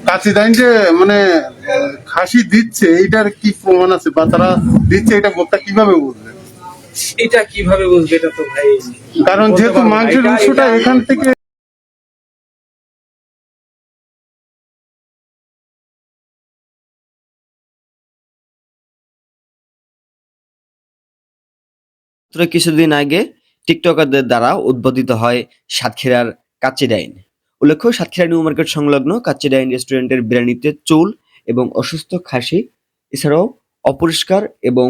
কাচিদাইন যে মানে খাসি দিচ্ছে এইটার কি প্রমাণ আছে বা তারা দিচ্ছে এটা ভোক্তা কিভাবে বুঝবে? এটা কিভাবে বুঝবে এটা তো ভাই, কারণ যেহেতু মাংসের উৎসটা এখান থেকে কিছুদিন আগে টিকটকারদের দ্বারা উদ্বোধিত হয় সাতক্ষীরার কাচ্চিডাইন। উল্লেখ্য, সাতক্ষীরা নিউ মার্কেট সংলগ্ন কাচ্চিডাইন রেস্টুরেন্টের বিরিয়ানিতে চুল এবং অসুস্থ খাসি এছাড়াও অপরিষ্কার এবং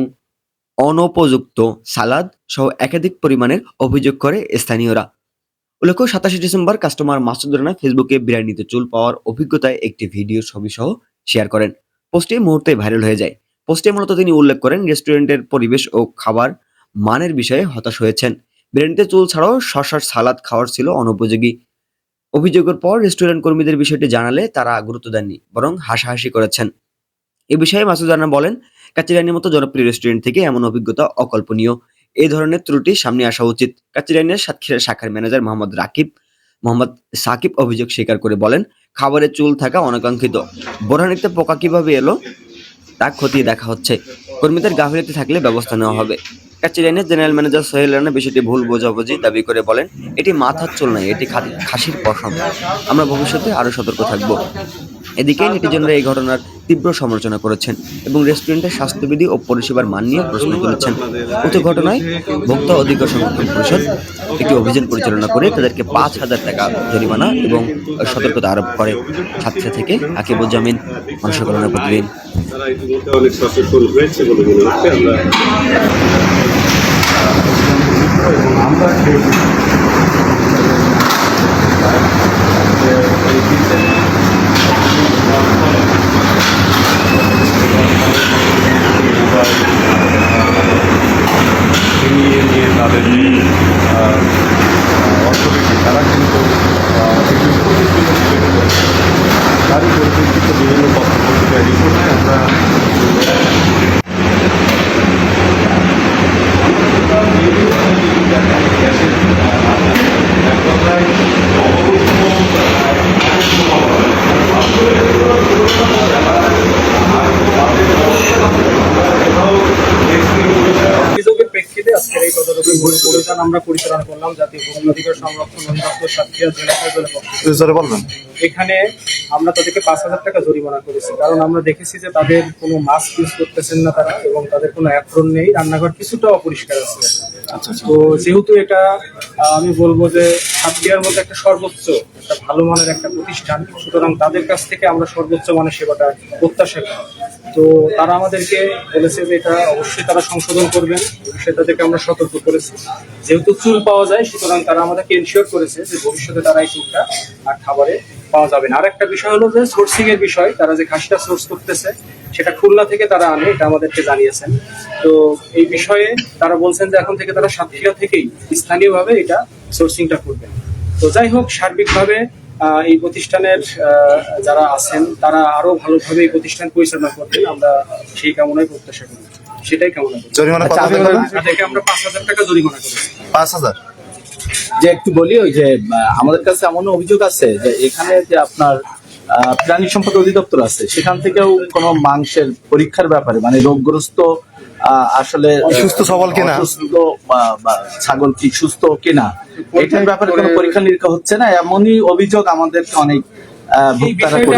অনুপযুক্ত সালাদ সহ একাধিক পরিমাণের অভিযোগ করে স্থানীয়রা। উল্লেখ্য, 27 ডিসেম্বর কাস্টমার মাসুদ রানা ফেসবুকে বিরিয়ানিতে চুল পাওয়ার অভিজ্ঞতায় একটি ভিডিও ছবি সহ শেয়ার করেন। পোস্টটি মুহূর্তে ভাইরাল হয়ে যায়। পোস্টে মূলত তিনি উল্লেখ করেন রেস্টুরেন্টের পরিবেশ ও খাবার মানের বিষয়ে হতাশ হয়েছেন। বিরিয়ানিতে চুল ছাড়াও শসার সালাদ খাওয়ার ছিল অনুপযোগী। অভিযোগের পর রেস্টুরেন্ট কর্মীদের বিষয়টি জানালে তারা গুরুত্ব দেননি, বরং হাসাহাসি করেছেন। এ বিষয়ে মাসুদ রানা বলেন, কাচ্চিডাইনের মতো জনপ্রিয় রেস্টুরেন্ট থেকে এমন অভিজ্ঞতা অকল্পনীয়। এই ধরনের ত্রুটি সামনে আসা উচিত। কাচ্চিডাইনের সাতক্ষীরা শাখার ম্যানেজার মোহাম্মদ সাকিব অভিযোগ স্বীকার করে বলেন, খাবারে চুল থাকা অনাকাঙ্ক্ষিত। বোরহানিতে পোকা কিভাবে এলো তা খতিয়ে দেখা হচ্ছে। কর্মীদের গাফিলতি থাকলে ব্যবস্থা নেওয়া হবে। কাচ্চিডাইনের জেনারেল ম্যানেজার সোহেল রানা বিষয়টি ভুল বোঝাবুঝি দাবি করে বলেন, এটি মাথার চুল নয়, এটি খাসির পশম। আমরা ভবিষ্যতে আরো সতর্ক থাকব। এদিকে নেটিজনরা এই ঘটনার তীব্র সমালোচনা করেছেন এবং রেস্টুরেন্টের স্বাস্থ্যবিধি ও পরিষেবার মান নিয়ে প্রশ্ন তুলেছেন। উক্ত ঘটনায় ভোক্তা অধিকার সংরক্ষণ পরিষদ একটি অভিযান পরিচালনা করে তাদেরকে 5,000 টাকা জরিমানা এবং সতর্কতা আরোপ করে। সাতক্ষীরা থেকে আকিবুজ্জামিন, মানুষের কল্যাণের প্রতিদিন। তারা ইতিমধ্যে অনেক সচেতন হয়েছে বলে মনে হচ্ছে। আমরা নিয়ে তাদের অর্থনীতি তারা কিন্তু তারই পরিপ্রেক্ষিতে বিভিন্ন পত্রপত্রিকা রিপোর্টে আমরা অভিযোগের প্রেক্ষিতে আজকের এই তদারকি অভিযান আমরা পরিচালনা করলাম জাতীয় ভোক্তা অধিকার সংরক্ষণ অধিদপ্তর সাতক্ষীরা জেলা কার্যালয়ের পক্ষ থেকে। এখানে আমরা তাদেরকে 5,000 টাকা জরিমানা করেছি, কারণ আমরা দেখেছি যে তাদের কোনো মাস্ক ইউজ করতেছেন না তারা, এবং তাদের কোনো অ্যাপ্রন নেই, রান্নাঘর কিছুটা অপরিষ্কার আছে। তো যেহেতু এটা আমি বলবো যে সাতক্ষীরার মধ্যে একটা সর্বোচ্চ একটা ভালো মানের একটা প্রতিষ্ঠান, সুতরাং তাদের কাছ থেকে আমরা সর্বোচ্চ মানের সেবাটা প্রত্যাশা করি। তো তারা আমাদেরকে বলেছে যে এটা অবশ্যই তারা সংশোধন করবেন, বিষয়ে তাদেরকে আমরা সতর্ক করেছি। যেহেতু চুল পাওয়া যায়, সুতরাং তারা আমাদেরকে এনশিওর করেছে যে ভবিষ্যতে তারা এই চুলটা আর খাবারে পাওয়া যাবে না। আর একটা বিষয় হলো যে সোর্সিং এর বিষয়, তারা যে খাসিটা সোর্স করতেছে সেটা খুলনা থেকে তারা আনে, এটা আমাদেরকে জানিয়েছেন। তো এই বিষয়ে তারা বলছেন যে এখন থেকে তারা সাতক্ষীরা থেকেই স্থানীয়ভাবে এটা সোর্সিংটা করবেন। তো যাই হোক, সার্বিকভাবে এই প্রতিষ্ঠানের যারা আছেন তারা আরো ভালোভাবে এই প্রতিষ্ঠান পরিচালনা করবেন, আমরা সেই কামনাই প্রত্যাশা করি। সেটাই কামনা করি। তাদেরকে আমরা 5,000 টাকা জরিমানা করেছি। 5,000 যে একটু বলি, ওই যে আমাদের কাছে এমন অভিযোগ আছে যে এখানে যে আপনার প্রাণী সম্পদ অধিদপ্তর আছে, সেখান থেকেও কোনো মাংসের পরীক্ষার ব্যাপারে মানে রোগগ্রস্ত আসলে সুস্থ সবল কিনা, ছাগল কি সুস্থ কিনা, এটার ব্যাপারে কোনো পরীক্ষা নিরীক্ষা হচ্ছে না, এমনই অভিযোগ আমাদের অনেক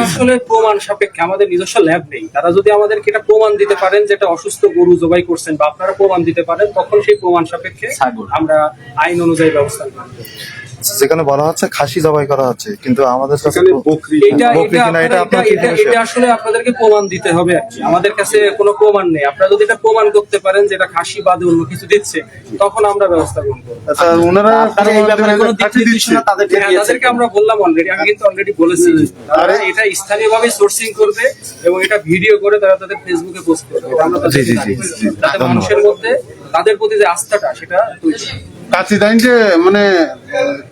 আসলে প্রমাণ সাপেক্ষে আমাদের নিজস্ব ল্যাব নেই। তারা যদি আমাদেরকে এটা প্রমাণ দিতে পারেন যে এটা অসুস্থ গরু জবাই করছেন বা আপনারা প্রমাণ দিতে পারেন, তখন সেই প্রমাণ সাপেক্ষে আমরা আইন অনুযায়ী ব্যবস্থা নেব। যেখানে বলা হচ্ছে খাসি জবাই করা হচ্ছে, কিন্তু আমাদের কাছে এটা আসলে আপনাদেরকে প্রমাণ দিতে হবে। আমাদের কাছে কোনো প্রমাণ নেই। আপনারা যদি এটা প্রমাণ করতে পারেন যে এটা খাসি বাদে অন্য কিছু দিচ্ছে, তখন আমরা ব্যবস্থা গ্রহণ করবো। তাদেরকে আমরা বললাম অলরেডি, আমি কিন্তু অলরেডি বলেছি এটা স্থানীয়ভাবে সোর্সিং করবে এবং এটা ভিডিও করে তারা তাদের ফেসবুকে পোস্ট করবে। তাতে মানুষের মধ্যে তাদের প্রতি যে আস্থাটা সেটা তৈরি। কাচিদাইন যে মানে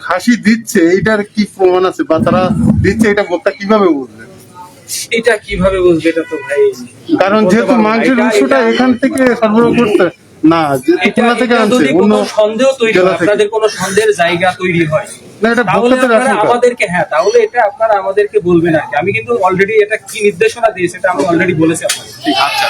খাসি দিচ্ছে এইটার কি প্রমাণ আছে বা তারা দিচ্ছে এটা ভোক্তা কিভাবে বুঝবে? এটা কিভাবে বুঝবে এটা তো ভাই, কারণ যেহেতু মাংসের উৎসটা এখান থেকে সরবরাহ করতে না, খুলনা থেকে আনছে, যদি কোনো সন্দেহ তৈরি হয়, আপনাদের কোনো সন্দেহের জায়গা তৈরি হয় না এটা তাহলে ভোক্তাদের আপনারা আশঙ্কা। আমাদেরকে, হ্যাঁ তাহলে এটা আপনারা আমাদেরকে বলবেন আর কি। আমি কিন্তু অলরেডি এটা কি নির্দেশনা দিয়েছি এটা আমি অলরেডি বলেছি আপনাকে। আচ্ছা